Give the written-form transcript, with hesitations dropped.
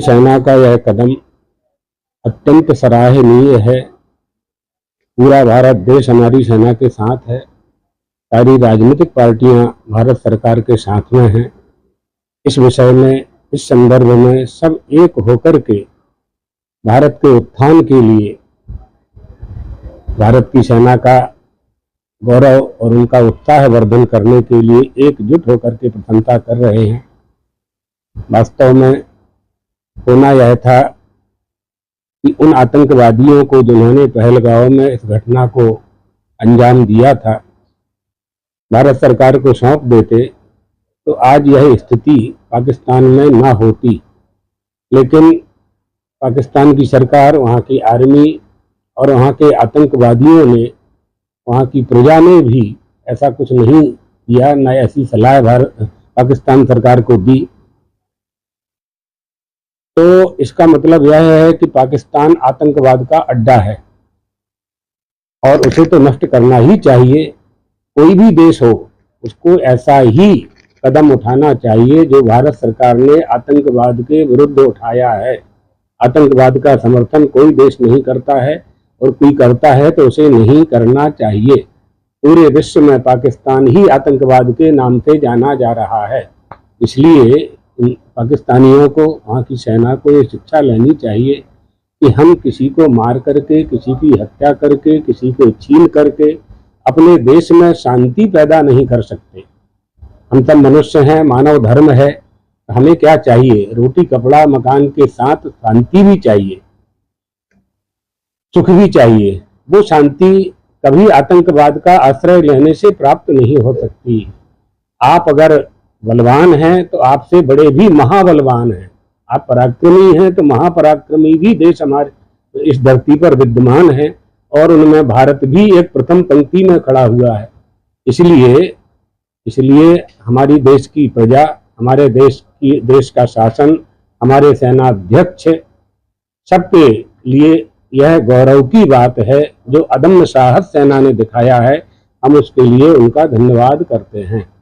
सेना का यह कदम अत्यंत सराहनीय है। पूरा भारत देश हमारी सेना के साथ है। सारी राजनीतिक पार्टियां भारत सरकार के साथ में हैं। इस विषय में, इस संदर्भ में सब एक होकर के भारत के उत्थान के लिए, भारत की सेना का गौरव और उनका उत्साह वर्धन करने के लिए एकजुट होकर के प्रशंसा कर रहे हैं। वास्तव में होना यह था कि उन आतंकवादियों को जिन्होंने पहलगांव में इस घटना को अंजाम दिया था, भारत सरकार को सौंप देते तो आज यह स्थिति पाकिस्तान में ना होती। लेकिन पाकिस्तान की सरकार, वहाँ की आर्मी और वहाँ के आतंकवादियों ने, वहाँ की प्रजा ने भी ऐसा कुछ नहीं किया, न ऐसी सलाह पाकिस्तान सरकार को दी। तो इसका मतलब यह है कि पाकिस्तान आतंकवाद का अड्डा है और उसे तो नष्ट करना ही चाहिए। कोई भी देश हो, उसको ऐसा ही कदम उठाना चाहिए जो भारत सरकार ने आतंकवाद के विरुद्ध उठाया है। आतंकवाद का समर्थन कोई देश नहीं करता है और कोई करता है तो उसे नहीं करना चाहिए। पूरे विश्व में पाकिस्तान ही आतंकवाद के नाम से जाना जा रहा है। इसलिए पाकिस्तानियों को, वहाँ की सेना को ये शिक्षा लेनी चाहिए कि हम किसी को मार करके, किसी की हत्या करके, किसी को छीन करके अपने देश में शांति पैदा नहीं कर सकते। हम सब मनुष्य हैं, मानव धर्म है। हमें क्या चाहिए? रोटी कपड़ा मकान के साथ शांति भी चाहिए, सुख भी चाहिए। वो शांति कभी आतंकवाद का आश्रय लेने से प्राप्त नहीं हो सकती। आप अगर बलवान हैं तो आपसे बड़े भी महाबलवान हैं। आप पराक्रमी हैं तो महापराक्रमी भी देश हमारे इस धरती पर विद्यमान है और उनमें भारत भी एक प्रथम पंक्ति में खड़ा हुआ है। इसलिए हमारी देश की प्रजा, हमारे देश का शासन, हमारे सेनाध्यक्ष, सबके लिए यह गौरव की बात है जो अदम्य साहस सेना ने दिखाया है। हम उसके लिए उनका धन्यवाद करते हैं।